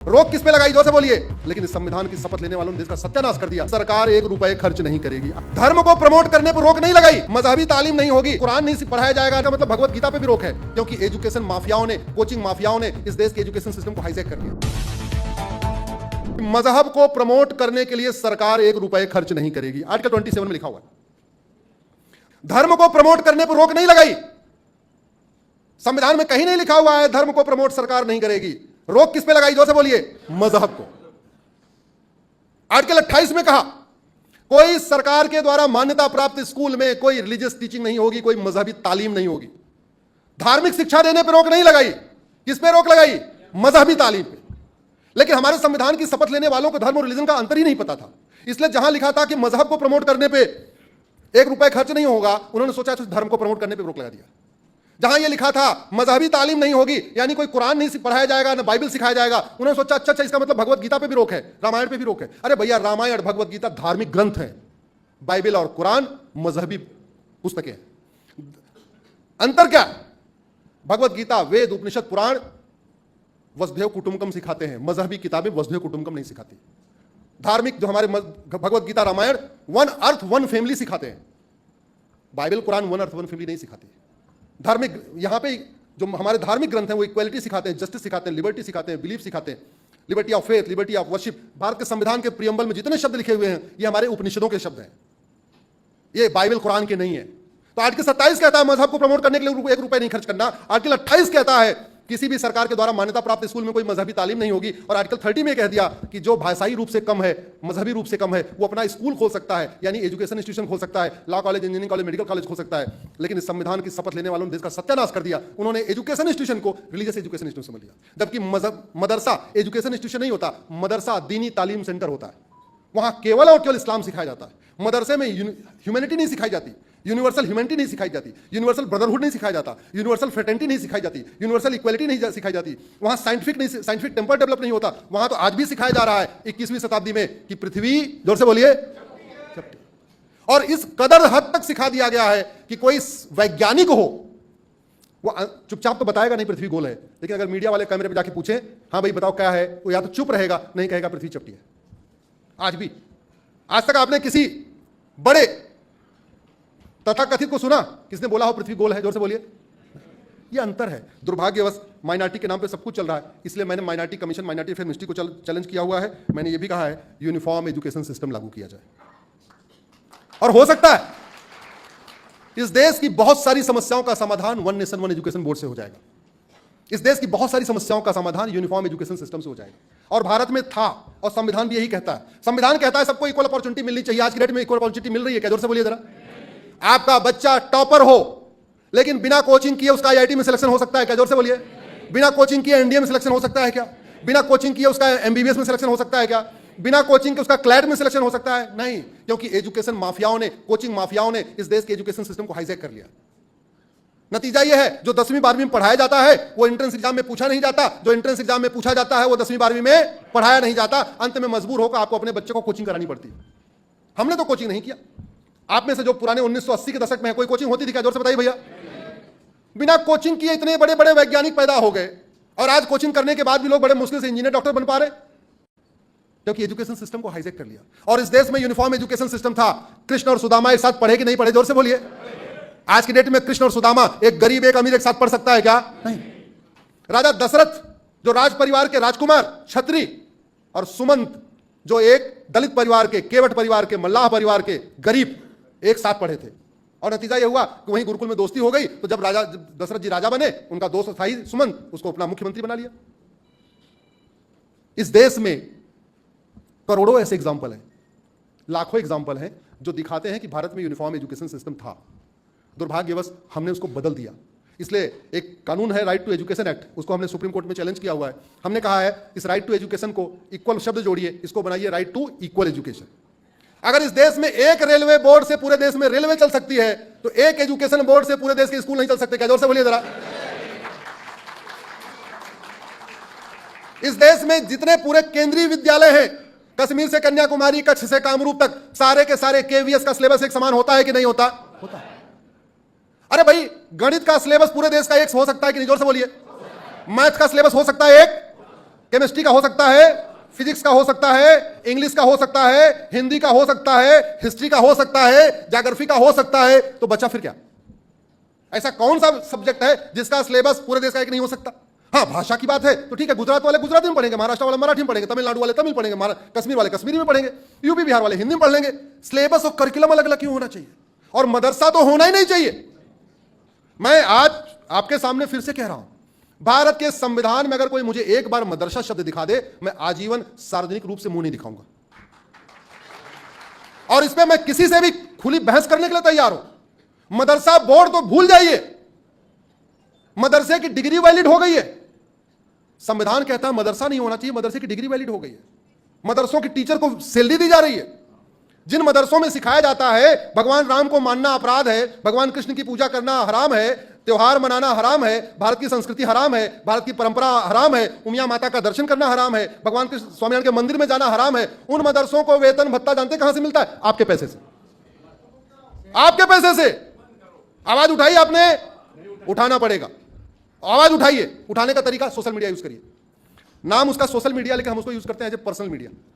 रोक किस पे लगाई, जोर से बोलिए। लेकिन इस संविधान की शपथ लेने वालों ने देश का सत्यानाश कर दिया। सरकार 1 रुपए खर्च नहीं करेगी। धर्म को प्रमोट करने पर रोक नहीं लगाई, मजहबी तालीम नहीं होगी, कुरान नहीं पढ़ाया जाएगा, मतलब भगवत गीता पे भी रोक है, क्योंकि एजुकेशन माफियाओं ने, कोचिंग माफियाओं ने इस देश के एजुकेशन सिस्टम को हाईजैक कर दिया। मजहब को प्रमोट करने के लिए सरकार 1 रुपए खर्च नहीं करेगी। आर्टिकल 27 में लिखा हुआ है। धर्म को प्रमोट करने पर रोक नहीं लगाई। संविधान में कहीं नहीं लिखा हुआ है धर्म को प्रमोट सरकार नहीं करेगी। रोक किस पे लगाई, जोर से बोलिए। मजहब को। आर्टिकल 28 में कहा कोई सरकार के द्वारा मान्यता प्राप्त स्कूल में कोई रिलीजियस टीचिंग नहीं होगी, कोई मजहबी तालीम नहीं होगी। धार्मिक शिक्षा देने पर रोक नहीं लगाई। किस पे रोक लगाई? मजहबी तालीम पे। लेकिन हमारे संविधान की शपथ लेने वालों को धर्म और रिलीजन का अंतर ही नहीं पता था। इसलिए जहां लिखा था कि मजहब को प्रमोट करने पे 1 रुपए खर्च नहीं होगा, उन्होंने सोचा तो धर्म को प्रमोट करने पे रोक लगा दिया। जहां यह लिखा था मजहबी तालीम नहीं होगी, यानी कोई कुरान नहीं पढ़ाया जाएगा, ना बाइबल सिखाया जाएगा, उन्होंने सोचा अच्छा इसका मतलब भगवत गीता पे भी रोक है, रामायण पे भी रोक है। अरे भैया, रामायण भगवत गीता धार्मिक ग्रंथ है, बाइबल और कुरान मजहबी पुस्तकें हैं। अंतर क्या? भगवत गीता, वेद, उपनिषद, पुराण वसुधैव कुटुंबकम सिखाते हैं, मजहबी किताबें वसुधैव कुटुंबकम नहीं सिखाती। धार्मिक जो हमारे Bhagavad Gita, Ramayana one earth one family सिखाते हैं, Bible Quran one earth one family नहीं सिखाती। धार्मिक यहां पे जो हमारे धार्मिक ग्रंथ हैं वो इक्वालिटी सिखाते हैं, जस्टिस सिखाते हैं, लिबर्टी सिखाते हैं, बिलीफ सिखाते हैं, liberty of faith, liberty of worship. Bharat के संविधान के प्रियम्बल में जितने शब्द लिखे हुए हैं ये हमारे उपनिषदों के शब्द हैं, ये बाइबल कुरान के नहीं है। तो आर्टिकल 27 कहता है मजहब को प्रमोट करने के लिए 1 रुपए नहीं खर्च करना। आर्टिकल 28 कहता है किसी भी सरकार के द्वारा मान्यता प्राप्त स्कूल में कोई मजहबी तालीम नहीं होगी। और आर्टिकल 30 में कह दिया कि जो भाषाई रूप से कम है, मजहबी रूप से कम है, वो अपना स्कूल खोल सकता है, यानी एजुकेशन इंस्टीट्यूशन खोल सकता है, law college, engineering college, medical college खोल सकता है। लेकिन इस संविधान की शपथ लेने वालों ने देश का सत्यानाश कर दिया। उन्होंने एजुकेशन इंस्टीट्यूशन को रिलीजियस एजुकेशन इंस्टीट्यूशन समझ लिया, जबकि मदरसा एजुकेशन इंस्टीट्यूशन नहीं होता, मदरसा दीनी तालीम सेंटर होता है। वहां केवल और केवल इस्लाम सिखाया जाता है। मदरसे में ह्यूमैनिटी नहीं सिखाई जाती, यूनिवर्सल ह्यूमैनिटी नहीं सिखाई जाती, यूनिवर्सल ब्रदरहुड नहीं सिखाया जाता, यूनिवर्सल फ्रेटर्निटी नहीं सिखाई जाती, यूनिवर्सल इक्वालिटी नहीं सिखाई जाती। वहां साइंटिफिक टेम्पर डेवलप नहीं होता। वहां तो आज भी सिखाया जा रहा है 21वीं शताब्दी में कि पृथ्वी, जोर से बोलिए, चपटी। और इस कदर हद तक सिखा दिया गया है कि कोई वैज्ञानिक हो वो चुपचाप तो बताएगा नहीं पृथ्वी गोल है, लेकिन अगर मीडिया वाले कैमरे पर जाके पूछे हाँ भाई बताओ क्या है, वो या तो चुप रहेगा, नहीं कहेगा पृथ्वी चपटी है। आज भी, आज तक आपने किसी बड़े तथाकथित को सुना किसने बोला हो पृथ्वी गोल है? जोर से बोलिए। ये अंतर है। दुर्भाग्यवश माइनॉरिटी के नाम पे सब कुछ चल रहा है, इसलिए मैंने minority commission, minority affair ministry को चैलेंज किया हुआ है। मैंने ये भी कहा है यूनिफॉर्म एजुकेशन सिस्टम लागू किया जाए। और हो सकता है इस देश की बहुत सारी समस्याओं का समाधान one nation one education board से हो जाएगा। इस देश की बहुत सारी समस्याओं का समाधान यूनिफॉर्म एजुकेशन सिस्टम से हो जाएगा। और भारत में था, और संविधान भी यही कहता है। संविधान कहता है सबको इक्वल अपॉर्चुनिटी मिलनी चाहिए। आज की डेट में इक्वल अपॉर्चुनिटी मिल रही है क्या? जोर से बोलिए जरा। आपका बच्चा टॉपर हो लेकिन बिना कोचिंग किए उसका आईआईटी में सिलेक्शन हो सकता है क्या? जोर से बोलिए। बिना कोचिंग किए एनडीए में सिलेक्शन हो सकता है क्या? बिना कोचिंग किए उसका एमबीबीएस में सिलेक्शन हो सकता है क्या? बिना कोचिंग के उसका क्लैट में सिलेक्शन हो सकता है? नहीं, क्योंकि एजुकेशन माफियाओं ने, कोचिंग माफियाओं ने इस देश के एजुकेशन सिस्टम को हाईजैक कर लिया। नतीजा यह है जो 10वीं 12वीं में पढ़ाया जाता है वो एंट्रेंस एग्जाम में पूछा नहीं जाता, जो एंट्रेंस एग्जाम में पूछा जाता है वो 10वीं 12वीं में पढ़ाया नहीं जाता। अंत में मजबूर होकर आपको अपने बच्चे को कोचिंग करानी पड़ती है। हमने तो कोचिंग नहीं किया। आप में से जो पुराने 1980 के दशक में कोई कोचिंग होती थी क्या? जोर से बताइए भैया। बिना कोचिंग किए इतने बड़े बड़े वैज्ञानिक पैदा हो गए, और आज कोचिंग करने के बाद भी लोग बड़े मुश्किल से इंजीनियर, डॉक्टर बन पा रहे, क्योंकि एजुकेशन सिस्टम को हाईजैक कर लिया। और इस देश में यूनिफॉर्म एजुकेशन सिस्टम था। कृष्ण और सुदामा एक साथ पढ़े कि नहीं पढ़े? जोर से बोलिए। आज की डेट में कृष्ण और सुदामा, एक गरीब एक अमीर एक साथ पढ़ सकता है क्या? नहीं। राजा दशरथ जो राज परिवार के राजकुमार क्षत्रिय, और सुमंत जो एक दलित परिवार के, केवट परिवार के, मल्लाह परिवार के गरीब, एक साथ पढ़े थे। और नतीजा यह हुआ कि वहीं गुरुकुल में दोस्ती हो गई। तो जब दशरथ जी राजा बने, उनका दोस्त था ही सुमंत, उसको अपना मुख्यमंत्री बना लिया। इस देश में करोड़ों ऐसे एग्जाम्पल हैं, लाखों एग्जाम्पल हैं जो दिखाते हैं कि भारत में यूनिफॉर्म एजुकेशन सिस्टम था। दुर्भाग्यवश हमने उसको बदल दिया। इसलिए एक कानून है राइट टू एजुकेशन एक्ट, उसको हमने सुप्रीम कोर्ट में चैलेंज किया हुआ है। हमने कहा है इस राइट टू एजुकेशन को इक्वल शब्द जोड़िए, इसको बनाइए राइट टू इक्वल एजुकेशन। अगर इस देश में एक रेलवे बोर्ड से पूरे देश में रेलवे चल सकती है तो एक एजुकेशन बोर्ड से पूरे देश के स्कूल नहीं चल सकते क्या? जोर से बोलिए जरा। इस देश में जितने पूरे केंद्रीय विद्यालय हैं, कश्मीर से कन्याकुमारी, कच्छ से कामरूप तक, सारे के सारे केवीएस का सिलेबस एक समान होता है कि नहीं होता? होता है। अरे भाई, गणित का सिलेबस पूरे देश का एक हो सकता है कि नहीं? जोर से बोलिए। मैथ का सिलेबस हो सकता है एक, केमिस्ट्री का हो सकता है, फिजिक्स का हो सकता है, इंग्लिश का हो सकता है, हिंदी का हो सकता है, हिस्ट्री का हो सकता है, ज्योग्राफी का हो सकता है, तो बचा फिर क्या? ऐसा कौन सा सब्जेक्ट है जिसका सिलेबस पूरे देश का एक नहीं हो सकता? हाँ, भाषा की बात है तो ठीक है, गुजरात वाले गुजराती में पढ़ेंगे, महाराष्ट्र वाले मराठी में पढ़ेंगे, तमिलनाडु वाले तमिल पढ़ेंगे, कश्मीर वाले कश्मीरी में पढ़ेंगे, यूपी बिहार वाले हिंदी में पढ़ लेंगे। सिलेबस और करिकुलम अलग अलग क्यों होना चाहिए? और मदरसा तो होना ही नहीं चाहिए। मैं आज आपके सामने फिर से कह रहा हूं, भारत के संविधान में अगर कोई मुझे एक बार मदरसा शब्द दिखा दे, मैं आजीवन सार्वजनिक रूप से मुंह नहीं दिखाऊंगा, और इस पे मैं किसी से भी खुली बहस करने के लिए तैयार हूं। मदरसा बोर्ड तो भूल जाइए, मदरसे की डिग्री वैलिड हो गई है। संविधान कहता है मदरसा नहीं होना चाहिए, मदरसे की डिग्री वैलिड हो गई है। मदरसों की टीचर को सैलरी दी जा रही है। जिन मदरसों में सिखाया जाता है भगवान राम को मानना अपराध है, भगवान कृष्ण की पूजा करना हराम है, त्योहार मनाना हराम है, भारत की संस्कृति हराम है, भारत की परंपरा हराम है, उमिया माता का दर्शन करना हराम है, भगवान कृष्ण स्वामीनारायण के मंदिर में जाना हराम है, उन मदरसों को वेतन भत्ता जानते कहां से मिलता है? आपके पैसे से, आपके पैसे से। आवाज उठाइए, आपने उठाना पड़ेगा, आवाज उठाइए। उठाने का तरीका सोशल मीडिया यूज करिए। नाम उसका सोशल मीडिया, लेकिन हम उसको यूज करते हैं एज ए पर्सनल मीडिया।